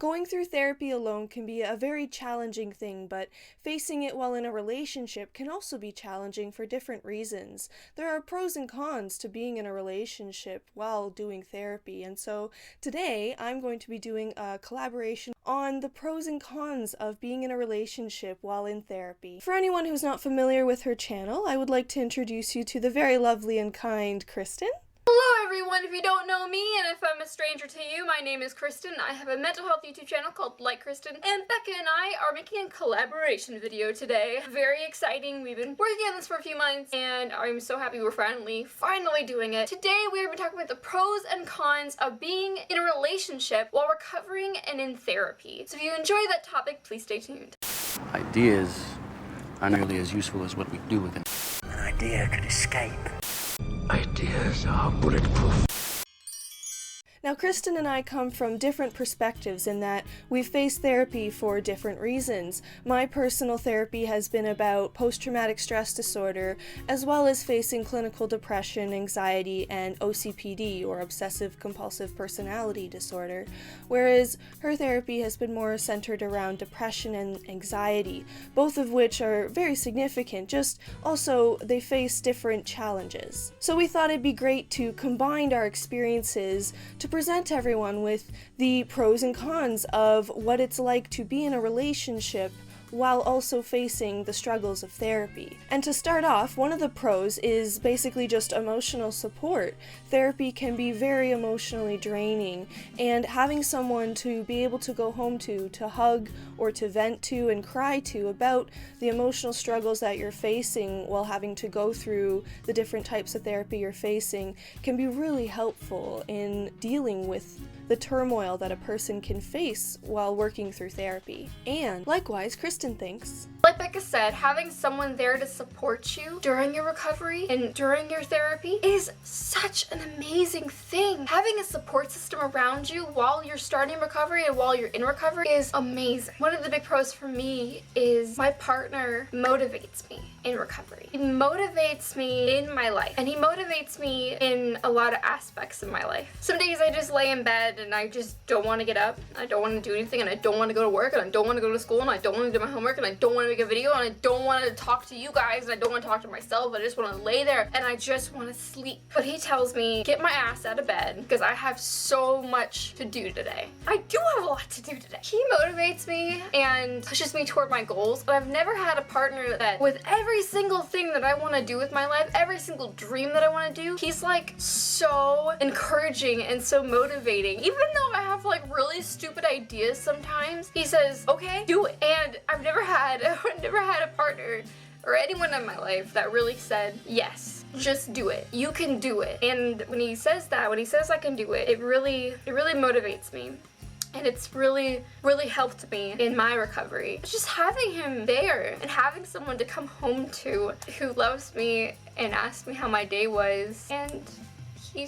Going through therapy alone can be a very challenging thing, but facing it while in a relationship can also be challenging for different reasons. There are pros and cons to being in a relationship while doing therapy, and so today I'm going to be doing a collaboration on the pros and cons of being in a relationship while in therapy. For anyone who's not familiar with her channel, I would like to introduce you to the very lovely and kind Kristen. Hello everyone, if you don't know me and if I'm a stranger to you, my name is Kristen. I have a mental health YouTube channel called LikeKristen, and Becca and I are making a collaboration video today. Very exciting. We've been working on this for a few months and I'm so happy we're finally doing it. Today we're going to be talking about the pros and cons of being in a relationship while recovering and in therapy. So if you enjoy that topic, please stay tuned. Ideas are nearly as useful as what we do with them. An idea could escape. Ideas are bulletproof. Now, Kristen and I come from different perspectives in that we've faced therapy for different reasons. My personal therapy has been about post-traumatic stress disorder, as well as facing clinical depression, anxiety, and OCPD, or obsessive-compulsive personality disorder, whereas her therapy has been more centered around depression and anxiety, both of which are very significant, just also they face different challenges. So we thought it'd be great to combine our experiences to present everyone with the pros and cons of what it's like to be in a relationship while also facing the struggles of therapy. And to start off, one of the pros is basically just emotional support. Therapy can be very emotionally draining, and having someone to be able to go home to hug or to vent to and cry to about the emotional struggles that you're facing while having to go through the different types of therapy you're facing can be really helpful in dealing with the turmoil that a person can face while working through therapy. And likewise, Kristen thinks, like Becca said, having someone there to support you during your recovery and during your therapy is such an amazing thing. Having a support system around you while you're starting recovery and while you're in recovery is amazing. One of the big pros for me is my partner motivates me in recovery. He motivates me in my life, and he motivates me in a lot of aspects of my life. Some days I just lay in bed and I just don't want to get up, I don't want to do anything, and I don't want to go to work, and I don't want to go to school, and I don't want to do my homework, and I don't want to make a video, and I don't want to talk to you guys, and I don't want to talk to myself. I just want to lay there and I just want to sleep. But he tells me, get my ass out of bed because I have so much to do today. I do have a lot to do today. He motivates me and pushes me toward my goals, but I've never had a partner that with every single thing that I want to do with my life, every single dream that I want to do, he's like so encouraging and so motivating. Even though I have like really stupid ideas sometimes, he says, okay, do it. And I've never had a partner or anyone in my life that really said, yes, just do it. You can do it. And when he says that, when he says I can do it, it really motivates me. And it's really helped me in my recovery. Just having him there and having someone to come home to who loves me and asks me how my day was. And he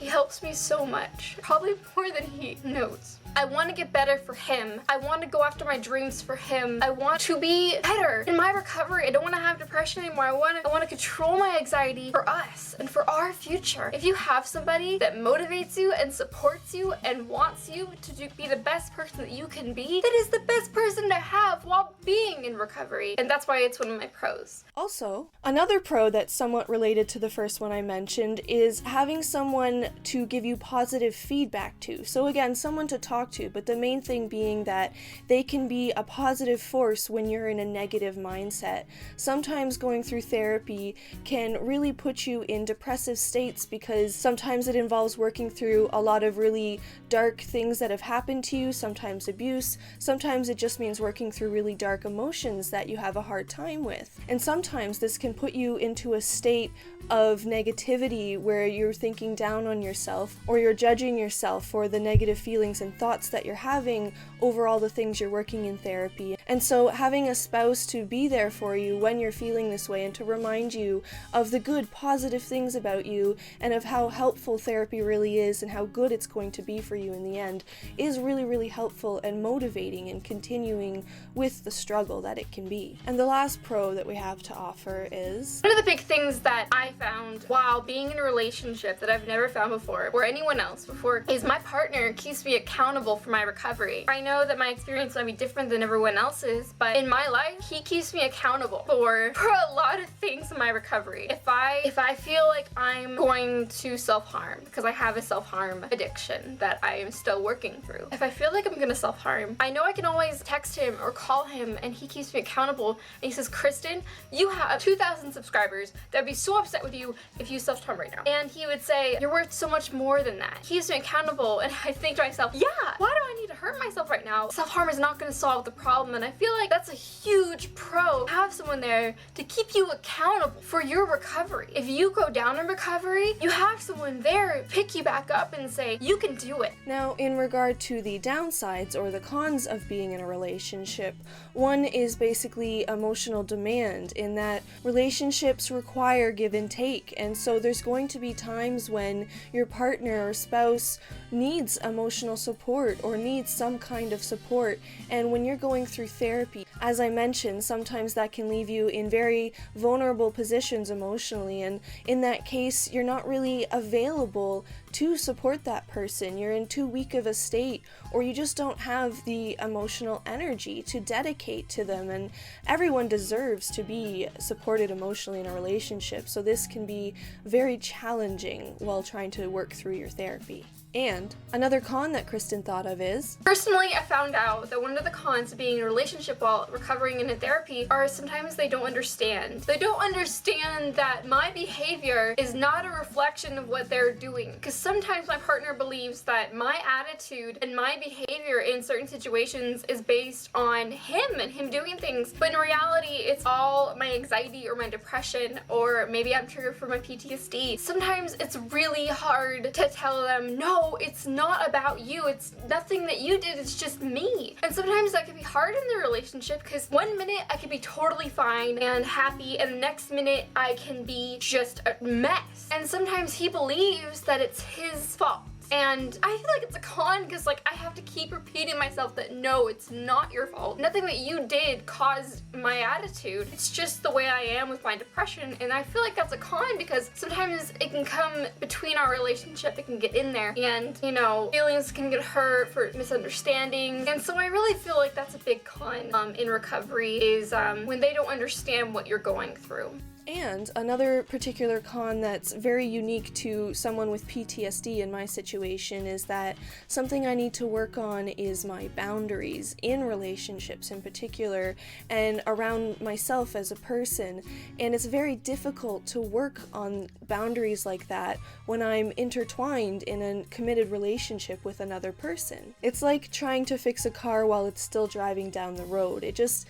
helps me so much. Probably more than he knows. I want to get better for him. I want to go after my dreams for him. I want to be better in my recovery. I don't want to have depression anymore. I want to control my anxiety for us and for our future. If you have somebody that motivates you and supports you and wants you to be the best person that you can be, that is the best person to have while being in recovery. And that's why it's one of my pros. also, another pro that's somewhat related to the first one I mentioned is having someone to give you positive feedback to. So again, someone to talk to, but the main thing being that they can be a positive force when you're in a negative mindset. Sometimes going through therapy can really put you in depressive states because sometimes it involves working through a lot of really dark things that have happened to you, sometimes abuse, sometimes it just means working through really dark emotions that you have a hard time with. And sometimes this can put you into a state of negativity where you're thinking down on yourself or you're judging yourself for the negative feelings and thoughts that you're having over all the things you're working in therapy. And so having a spouse to be there for you when you're feeling this way and to remind you of the good, positive things about you and of how helpful therapy really is and how good it's going to be for you in the end is really, really helpful and motivating in continuing with the struggle that it can be. And the last pro that we have to offer is... one of the big things that I found while being in a relationship that I've never found before, or anyone else before, is my partner keeps me accountable for my recovery. I know that my experience might be different than everyone else's, but in my life, he keeps me accountable for a lot of things in my recovery. If I feel like I'm going to self-harm, because I have a self-harm addiction that I am still working through. If I feel like I'm gonna self-harm, I know I can always text him or call him and he keeps me accountable and he says, Kristen, you have 2,000 subscribers that would be so upset with you if you self-harm right now. And he would say, you're worth so much more than that. He keeps me accountable, and I think to myself, yeah, why do I need to hurt myself right now? Self-harm is not gonna solve the problem, and I feel like that's a huge pro. Have someone there to keep you accountable for your recovery. If you go down in recovery, you have someone there pick you back up and say, you can do it. Now, in regard to the downsides or the cons of being in a relationship, one is basically emotional demand, in that relationships require give and take, and so there's going to be times when your partner or spouse needs emotional support or needs some kind of support. And when you're going through therapy, as I mentioned, sometimes that can leave you in very vulnerable positions emotionally, and in that case you're not really available to support that person. You're in too weak of a state, or you just don't have the emotional energy to dedicate to them, and everyone deserves to be supported emotionally in a relationship, so this can be very challenging while trying to work through your therapy. And another con that Kristen thought of is... personally, I found out that one of the cons of being in a relationship while recovering in a therapy are sometimes they don't understand. They don't understand that my behavior is not a reflection of what they're doing. Because sometimes my partner believes that my attitude and my behavior in certain situations is based on him and him doing things. But in reality, it's all my anxiety or my depression, or maybe I'm triggered for my PTSD. Sometimes it's really hard to tell them, no, it's not about you. It's nothing that you did. It's just me. And sometimes that can be hard in the relationship, because one minute I can be totally fine and happy, and the next minute I can be just a mess. And sometimes he believes that it's his fault. And I feel like it's a con, because like I have to keep repeating myself that no, it's not your fault. Nothing that you did caused my attitude. It's just the way I am with my depression. And I feel like that's a con, because sometimes it can come between our relationship, it can get in there, and you know, feelings can get hurt for misunderstandings. And so I really feel like that's a big con in recovery, is when they don't understand what you're going through. And another particular con that's very unique to someone with PTSD in my situation is that something I need to work on is my boundaries in relationships in particular, and around myself as a person. And it's very difficult to work on boundaries like that when I'm intertwined in a committed relationship with another person. It's like trying to fix a car while it's still driving down the road. It's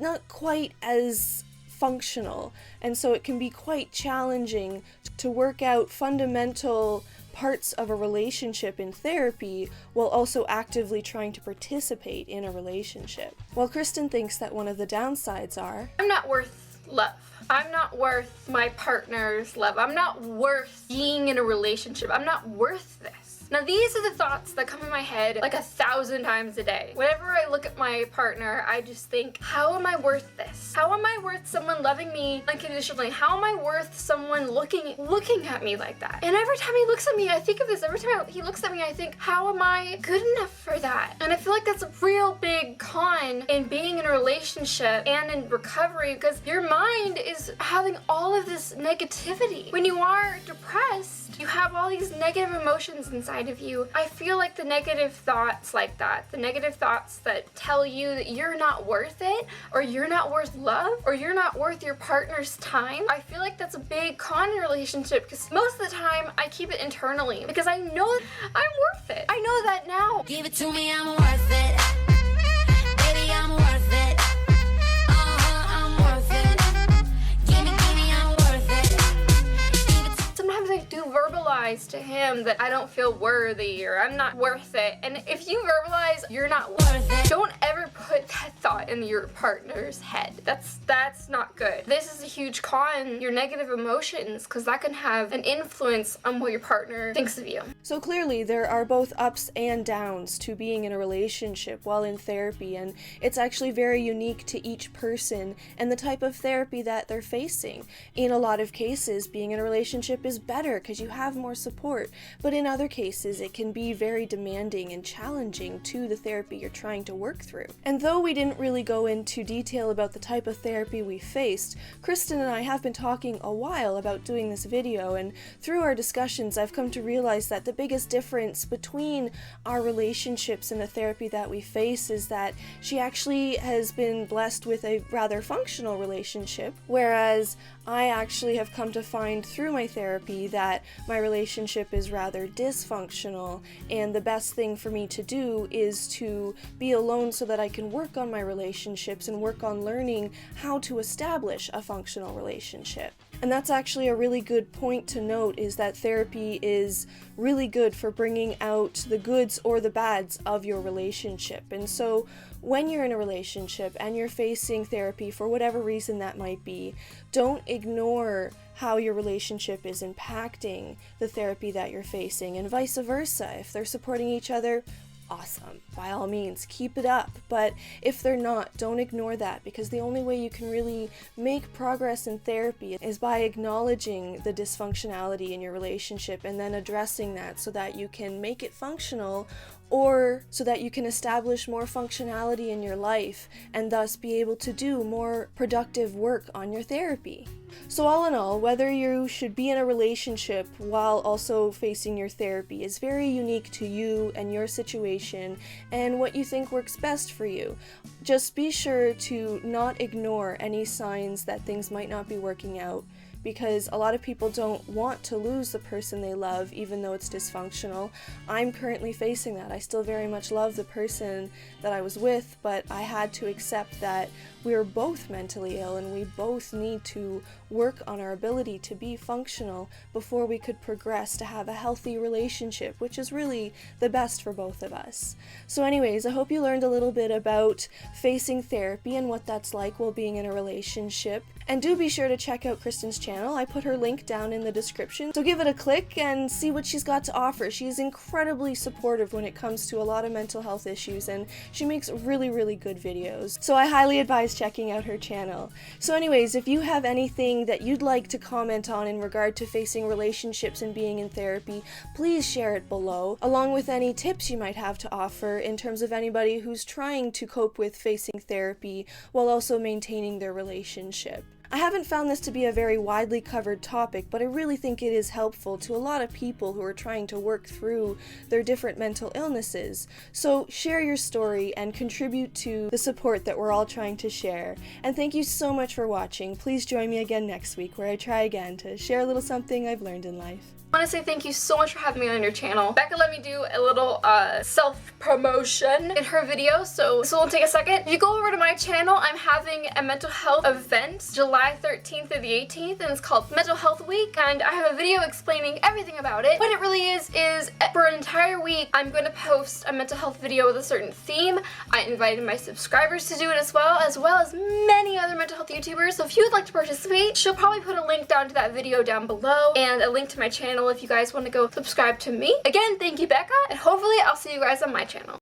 not quite as functional, and so it can be quite challenging to work out fundamental parts of a relationship in therapy while also actively trying to participate in a relationship. While Kristen thinks that one of the downsides are, I'm not worth love. I'm not worth my partner's love. I'm not worth being in a relationship. I'm not worth this. Now these are the thoughts that come in my head like 1,000 times a day. Whenever I look at my partner, I just think, how am I worth this? How am I worth someone loving me unconditionally? How am I worth someone looking at me like that? And every time he looks at me, I think of this. Every time he looks at me, I think, how am I good enough for that? And I feel like that's a real big con in being in a relationship and in recovery, because your mind is having all of this negativity. When you are depressed, you have all these negative emotions inside of you. I feel like the negative thoughts like that, the negative thoughts that tell you that you're not worth it, or you're not worth love, or you're not worth your partner's time, I feel like that's a big con in a relationship, because most of the time I keep it internally, because I know that I'm worth it. I know that now. Give it to me, I'm worth it. Baby, I'm worth it. I'm worth it. Give me, I'm worth it. Sometimes I do verbalize to him that I don't feel worthy, or I'm not worth it. And if you verbalize because you're not worth it. Don't ever put that thought in your partner's head. That's not good. This is a huge con, your negative emotions, because that can have an influence on what your partner thinks of you. So clearly there are both ups and downs to being in a relationship while in therapy, and it's actually very unique to each person and the type of therapy that they're facing. In a lot of cases, being in a relationship is better because you have more support, but in other cases it can be very demanding and challenging to the therapy you're trying to work through. And though we didn't really go into detail about the type of therapy we faced, Kristen and I have been talking a while about doing this video, and through our discussions I've come to realize that the biggest difference between our relationships and the therapy that we face is that she actually has been blessed with a rather functional relationship, whereas I actually have come to find through my therapy that my relationship is rather dysfunctional, and the best thing for me to do is to be alone so that I can work on my relationships and work on learning how to establish a functional relationship. And that's actually a really good point to note, is that therapy is really good for bringing out the goods or the bads of your relationship. And so when you're in a relationship and you're facing therapy for whatever reason that might be, don't ignore how your relationship is impacting the therapy that you're facing, and vice versa. If they're supporting each other, awesome. By all means, keep it up. But if they're not, don't ignore that, because the only way you can really make progress in therapy is by acknowledging the dysfunctionality in your relationship and then addressing that so that you can make it functional, or so that you can establish more functionality in your life and thus be able to do more productive work on your therapy. So all in all, whether you should be in a relationship while also facing your therapy is very unique to you and your situation and what you think works best for you. Just be sure to not ignore any signs that things might not be working out, because a lot of people don't want to lose the person they love even though it's dysfunctional. I'm currently facing that. I still very much love the person that I was with, but I had to accept that we are both mentally ill and we both need to work on our ability to be functional before we could progress to have a healthy relationship, which is really the best for both of us. So anyways, I hope you learned a little bit about facing therapy and what that's like while being in a relationship. And do be sure to check out Kristen's channel. I put her link down in the description, so give it a click and see what she's got to offer. She's incredibly supportive when it comes to a lot of mental health issues, and she makes really, really good videos. So I highly advise checking out her channel. So anyways, if you have anything that you'd like to comment on in regard to facing relationships and being in therapy, please share it below, along with any tips you might have to offer in terms of anybody who's trying to cope with facing therapy while also maintaining their relationship. I haven't found this to be a very widely covered topic, but I really think it is helpful to a lot of people who are trying to work through their different mental illnesses. So share your story and contribute to the support that we're all trying to share. And thank you so much for watching. Please join me again next week, where I try again to share a little something I've learned in life. I want to say thank you so much for having me on your channel. Becca let me do a little self-promotion in her video, so this will take a second. If you go over to my channel, I'm having a mental health event July 13th through the 18th, and it's called Mental Health Week, and I have a video explaining everything about it. What it really is for an entire week, I'm going to post a mental health video with a certain theme. I invited my subscribers to do it as well as many other mental health YouTubers, so if you would like to participate, she'll probably put a link down to that video down below, and a link to my channel if you guys want to go subscribe to me. Again, thank you, Becca, and hopefully I'll see you guys on my channel.